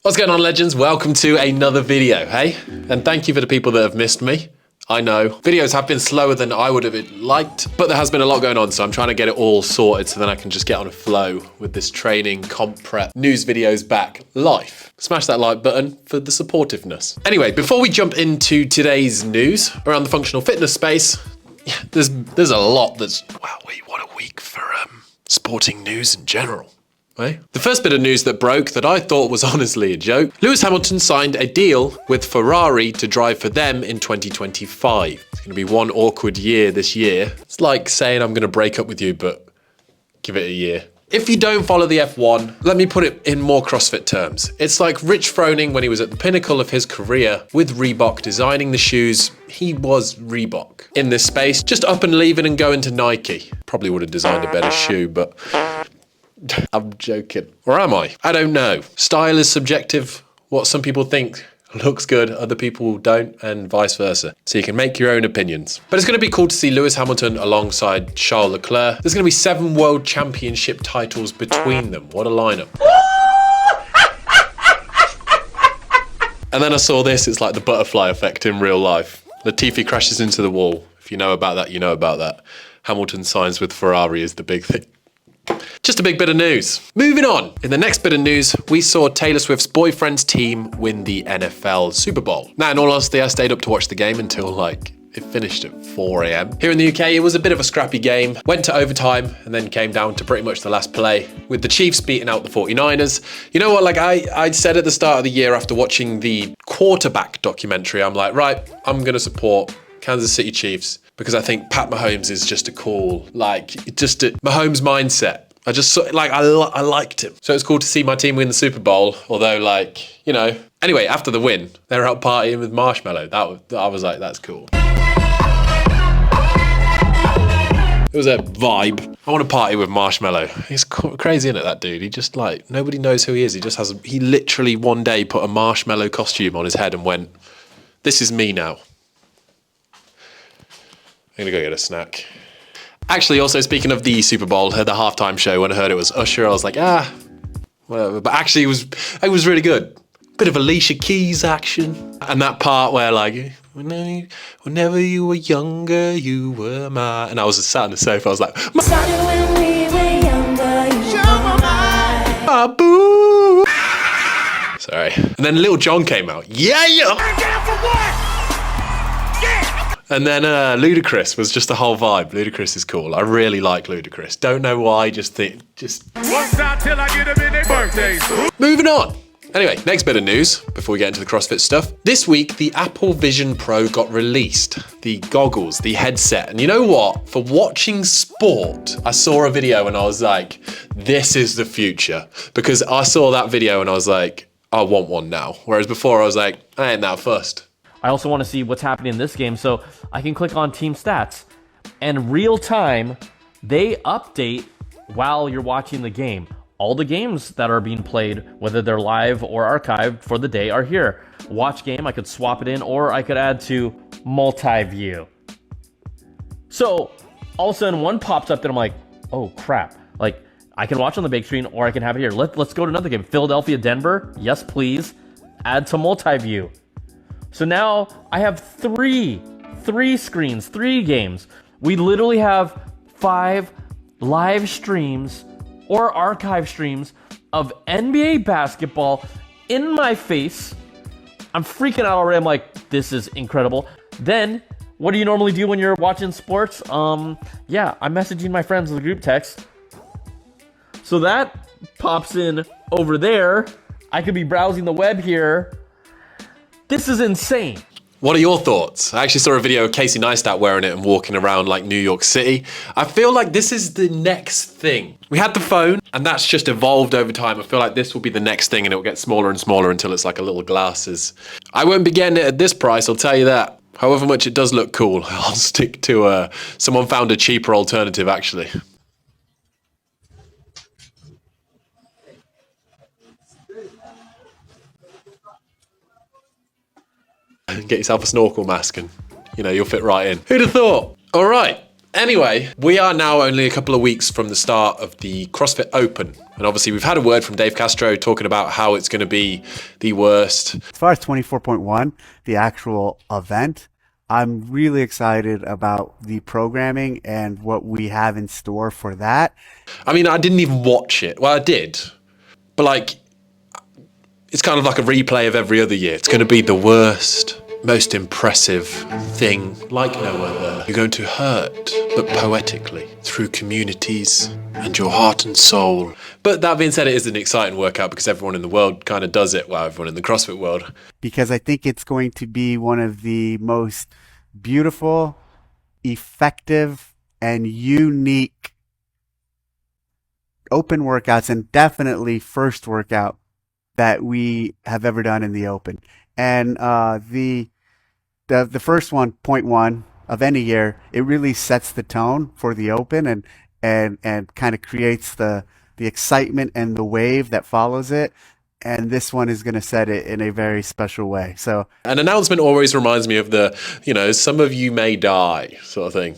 What's going on, legends? Welcome to another video, hey? And thank you for the people that have missed me. I know, videos have been slower than I would have liked, but there has been a lot going on, so I'm trying to get it all sorted so then I can just get on a flow with this training, comp prep, news videos back live. Smash that like button for the supportiveness. Anyway, before we jump into today's news around the functional fitness space, there's a lot that's, wow, what a week for sporting news in general. The first bit of news that broke that I thought was honestly a joke, Lewis Hamilton signed a deal with Ferrari to drive for them in 2025. It's going to be one awkward year this year. It's like saying I'm going to break up with you, but give it a year. If you don't follow the F1, let me put it in more CrossFit terms. It's like Rich Froning when he was at the pinnacle of his career with Reebok designing the shoes. He was Reebok in this space, just up and leaving and going to Nike. Probably would have designed a better shoe, but I'm joking. Or am I? I don't know. Style is subjective. What some people think looks good, other people don't, and vice versa. So you can make your own opinions. But it's going to be cool to see Lewis Hamilton alongside Charles Leclerc. There's going to be 7 world championship titles between them. What a lineup. And then I saw this. It's like the butterfly effect in real life. Latifi crashes into the wall. If you know about that, you know about that. Hamilton signs with Ferrari is the big thing. Just a big bit of news. Moving on. In the next bit of news, we saw Taylor Swift's boyfriend's team win the NFL Super Bowl. Now, in all honesty, I stayed up to watch the game until it finished at 4 a.m. Here in the UK, it was a bit of a scrappy game. Went to overtime and then came down to pretty much the last play with the Chiefs beating out the 49ers. You know what, I said at the start of the year after watching the quarterback documentary, I'm like, right, I'm going to support Kansas City Chiefs because I think Pat Mahomes is just a cool, Mahomes mindset. I just I liked him. So it's cool to see my team win the Super Bowl, although Anyway, after the win, they were out partying with Marshmello. I was like, that's cool. It was a vibe. I want to party with Marshmello. He's crazy, isn't it, that dude? He just nobody knows who he is. He literally one day put a marshmallow costume on his head and went, this is me now. I'm gonna go get a snack. Actually, also speaking of the Super Bowl, the halftime show, when I heard it was Usher, I was like, whatever. But actually, it was really good. Bit of Alicia Keys action. And that part where whenever you were younger, you were mine. And I was just sat on the sofa, I was like, when we were younger, you were mine. Boo. Sorry. And then Lil Jon came out. Yeah! And then Ludacris was just the whole vibe. Ludacris is cool. I really like Ludacris. Don't know why, just. Till I get him in their birthdays. Moving on. Anyway, next bit of news before we get into the CrossFit stuff. This week, the Apple Vision Pro got released. The goggles, the headset. And you know what? For watching sport, I saw a video and I was like, this is the future. Because I saw that video and I was like, I want one now. Whereas before I was like, I ain't that fussed. I also want to see what's happening in this game, so I can click on team stats. And real time, they update while you're watching the game. All the games that are being played, whether they're live or archived for the day, are here. Watch game, I could swap it in, or I could add to multi-view. So all of a sudden one pops up that I'm like, oh crap. I can watch on the big screen or I can have it here. Let's go to another game. Philadelphia, Denver, yes please. Add to multi-view. So now I have three screens, 3 games. We literally have 5 live streams or archive streams of NBA basketball in my face. I'm freaking out already. I'm like, this is incredible. Then, what do you normally do when you're watching sports? I'm messaging my friends in the group text. So that pops in over there. I could be browsing the web here. This is insane. What are your thoughts? I actually saw a video of Casey Neistat wearing it and walking around New York City. I feel like this is the next thing. We had the phone and that's just evolved over time. I feel like this will be the next thing and it will get smaller and smaller until it's like a little glasses. I won't be getting it at this price, I'll tell you that. However much it does look cool, I'll stick to someone found a cheaper alternative actually. Get yourself a snorkel mask and, you'll fit right in. Who'd have thought? All right, Anyway, we are now only a couple of weeks from the start of the CrossFit Open. And obviously we've had a word from Dave Castro talking about how it's going to be the worst. As far as 24.1, the actual event, I'm really excited about the programming and what we have in store for that. I mean, I didn't even watch it. Well, I did. But like, it's kind of like a replay of every other year. It's going to be the worst, most impressive thing like no other. You're going to hurt, but poetically, through communities and your heart and soul. But that being said, it is an exciting workout because everyone in the world kind of does it. Well, everyone in the CrossFit world. Because I think it's going to be one of the most beautiful, effective, and unique open workouts, and definitely first workout that we have ever done in the Open. And the first one, point one of any year, it really sets the tone for the Open and kind of creates the excitement and the wave that follows it. And this one is going to set it in a very special way. So an announcement always reminds me of the, some of you may die sort of thing.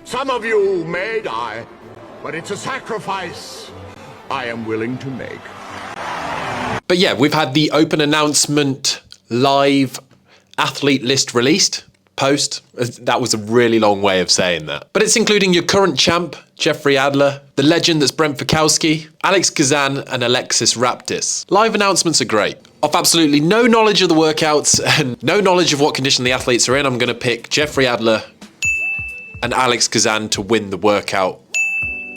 Some of you may die, but it's a sacrifice I am willing to make. But yeah, we've had the Open announcement live athlete list released. Post. That was a really long way of saying that. But it's including your current champ, Jeffrey Adler, the legend that's Brent Fikowski, Alex Kazan, and Alexis Raptis. Live announcements are great. Of absolutely no knowledge of the workouts and no knowledge of what condition the athletes are in, I'm going to pick Jeffrey Adler and Alex Kazan to win the workout,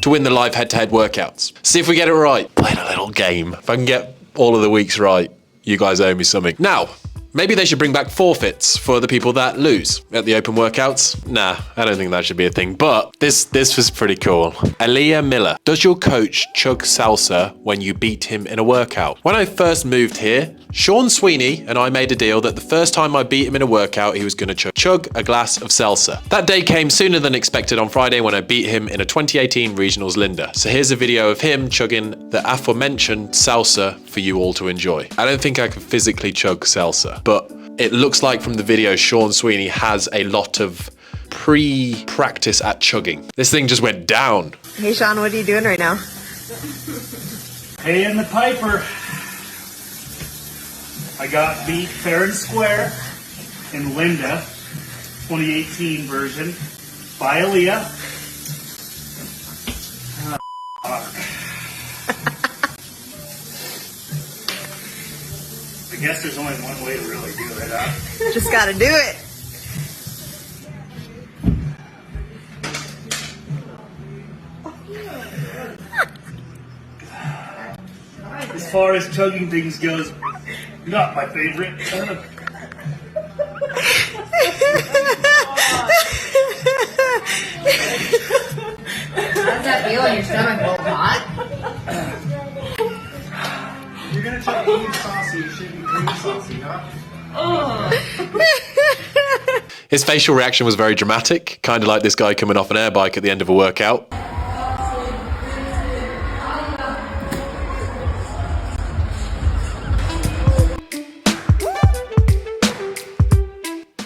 to win the live head-to-head workouts. See if we get it right. Playing a little game. If I can get all of the weeks right, you guys owe me something. Now, maybe they should bring back forfeits for the people that lose at the Open workouts. Nah, I don't think that should be a thing, but this was pretty cool. Aaliyah Miller, does your coach chug salsa when you beat him in a workout? When I first moved here, Sean Sweeney and I made a deal that the first time I beat him in a workout, he was going to chug a glass of salsa. That day came sooner than expected on Friday when I beat him in a 2018 Regionals Linda. So here's a video of him chugging the aforementioned salsa for you all to enjoy. I don't think I could physically chug salsa, but it looks like from the video Sean Sweeney has a lot of pre-practice at chugging. This thing just went down. Hey Sean, what are you doing right now? Hey, in the Piper. I got beat fair and square in Linda, 2018 version, by Aaliyah. I guess there's only one way to really do it, huh? Just gotta do it. As far as chugging things goes, not my favorite. How's that feel in your stomach? Roll hot? You're gonna try to eat saucy, you should be cream saucy, huh? His facial reaction was very dramatic, kind of like this guy coming off an air bike at the end of a workout.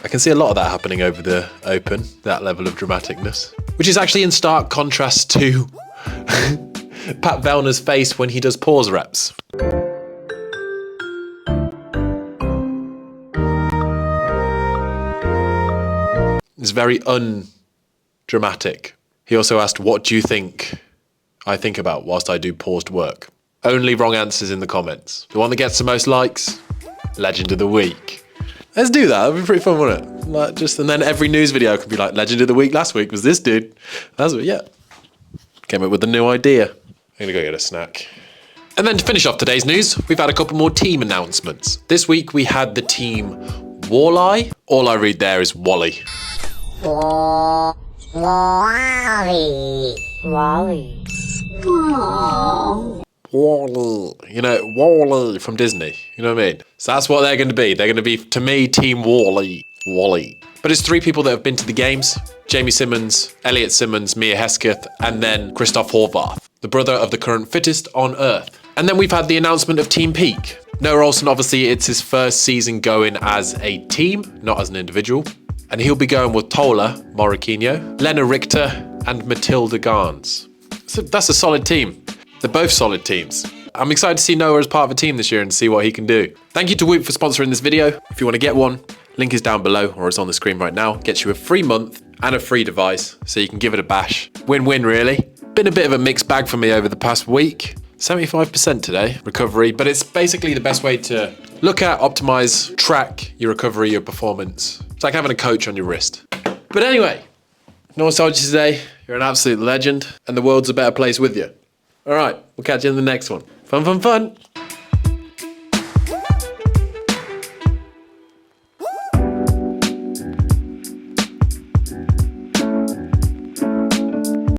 I can see a lot of that happening over the Open, that level of dramaticness, which is actually in stark contrast to Pat Vellner's face when he does pause reps. It's very undramatic. He also asked, what do you think I think about whilst I do paused work? Only wrong answers in the comments. The one that gets the most likes, Legend of the Week. Let's do that. That'd be pretty fun, wouldn't it? Like and then every news video could be like, Legend of the Week last week was this dude. That's what, yeah. Came up with a new idea. I'm gonna go get a snack. And then to finish off today's news, we've had a couple more team announcements. This week we had the team Walleye. All I read there is Wally. Wally. Wally. Wally. Wally from Disney. You know what I mean? So that's what they're going to be. They're going to be, to me, Team Wally. Wally. But it's three people that have been to the games. Jamie Simmons, Elliot Simmons, Mia Hesketh, and then Christoph Horvath, the brother of the current fittest on Earth. And then we've had the announcement of Team Peak. Noah Olsen, obviously, it's his first season going as a team, not as an individual. and he'll be going with Tola Moricchino, Lena Richter, and Matilda Garns. So that's a solid team. They're both solid teams. I'm excited to see Noah as part of a team this year and see what he can do. Thank you to Whoop for sponsoring this video. If you want to get one, link is down below or it's on the screen right now. Gets you a free month and a free device, so you can give it a bash. Win-win, really. Been a bit of a mixed bag for me over the past week. 75% today, recovery, but it's basically the best way to look at, optimize, track your recovery, your performance. It's like having a coach on your wrist. But anyway, Noah told you today, you're an absolute legend and the world's a better place with you. All right, we'll catch you in the next one. Fun, fun, fun.